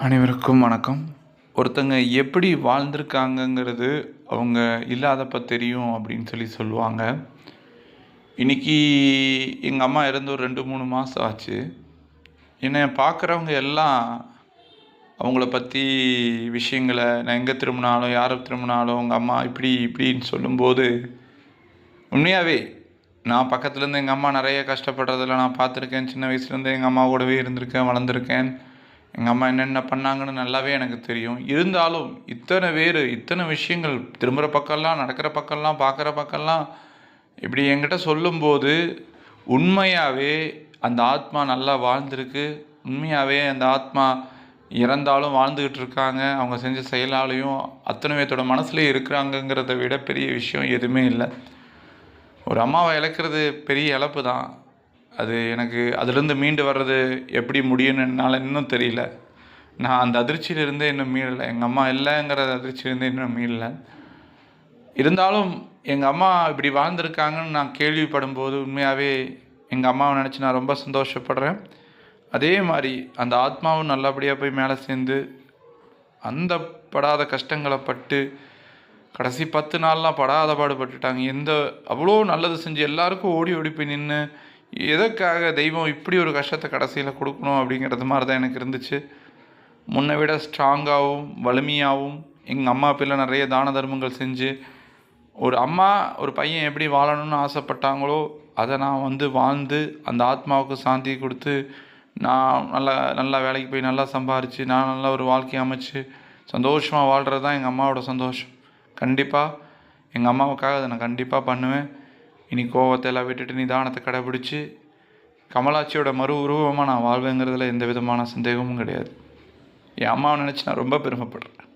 அனைவருக்கும் வணக்கம். ஒருத்தங்க எப்படி வாழ்ந்திருக்காங்கங்கிறது அவங்க இல்லாதப்ப தெரியும் அப்படின்னு சொல்லுவாங்க. இன்னைக்கு எங்கள் அம்மா இறந்து ஒரு 2-3 மாதம் ஆச்சு. என்னை பார்க்குறவங்க எல்லாம் அவங்கள பற்றி விஷயங்களை நான் எங்கே திரும்பினாலும் யாரை திரும்பினாலும் உங்கள் அம்மா இப்படி இப்படின்னு சொல்லும்போது உண்மையாகவே நான் பக்கத்துலேருந்து எங்கள் அம்மா நிறைய கஷ்டப்படுறதில்ல நான் பார்த்துருக்கேன். சின்ன வயசுலேருந்து எங்கள் அம்மா கூடவே இருந்திருக்கேன், வளர்ந்துருக்கேன். எங்கள் அம்மா என்னென்ன பண்ணாங்கன்னு நல்லாவே எனக்கு தெரியும். இருந்தாலும் இத்தனை விஷயங்கள் திரும்புகிற பக்கம்லாம், நடக்கிற பக்கம்லாம், பார்க்குற பக்கம்லாம் இப்படி என்கிட்ட சொல்லும்போது உண்மையாகவே அந்த ஆத்மா நல்லா வாழ்ந்திருக்கு. உண்மையாகவே அந்த ஆத்மா இறந்தாலும் வாழ்ந்துக்கிட்டு இருக்காங்க. அவங்க செஞ்ச செயலாலையும் அத்தனை பேர்த்தோட மனசுலேயே இருக்கிறாங்கங்கிறத விட பெரிய விஷயம் எதுவுமே இல்லை. ஒரு அம்மாவை இழக்கிறது பெரிய இழப்பு தான். அது எனக்கு அதுலேருந்து மீண்டு வர்றது எப்படி முடியும்னு என்னால் இன்னும் தெரியல. நான் அந்த அதிர்ச்சியிலிருந்தே இன்னும் மீளலை. எங்கள் அம்மா இல்லைங்கிற அதிர்ச்சியிலேருந்தே இன்னும் மீளலை. இருந்தாலும் எங்கள் அம்மா இப்படி வாழ்ந்திருக்காங்கன்னு நான் கேள்விப்படும்போது உண்மையாகவே எங்கள் அம்மாவை நினச்சி நான் ரொம்ப சந்தோஷப்படுறேன். அதே மாதிரி அந்த ஆத்மாவும் நல்லபடியாக போய் மேலே சேர்ந்து அந்த படாத கஷ்டங்களை பட்டு கடைசி 10 நாள்லாம் படாத பாடுபட்டுட்டாங்க. அவ்வளோ நல்லது செஞ்சு எல்லாருக்கும் ஓடி ஓடி போய் நின்று எதற்காக தெய்வம் இப்படி ஒரு கஷ்டத்தை கடைசியில் கொடுக்கணும் அப்படிங்கிறது மாதிரி தான் எனக்கு இருந்துச்சு. முன்னை விட ஸ்ட்ராங்காகவும் வலிமையாகவும் எங்கள் அம்மா பேரில் நிறைய தான தர்மங்கள் செஞ்சு ஒரு பையன் எப்படி வாழணும்னு ஆசைப்பட்டாங்களோ அதை நான் வாழ்ந்து அந்த ஆத்மாவுக்கு சாந்தி கொடுத்து நான் நல்லா வேலைக்கு போய் நல்லா சம்பாரித்து நான் நல்ல ஒரு வாழ்க்கையை அமைச்சு சந்தோஷமாக வாழ்கிறது தான் எங்கள் அம்மாவோட சந்தோஷம். கண்டிப்பாக எங்கள் அம்மாவுக்காக அதை நான் கண்டிப்பாக பண்ணுவேன். இனி கோவத்தை எல்லாம் விட்டுட்டு நிதானத்தை கடைபிடிச்சி கமலாட்சியோட மறு உருவமாக நான் வாழ்வேங்கிறதுல எந்த விதமான சந்தேகமும் கிடையாது. என் அம்மாவை நினச்சி நான் ரொம்ப பெருமைப்படுறேன்.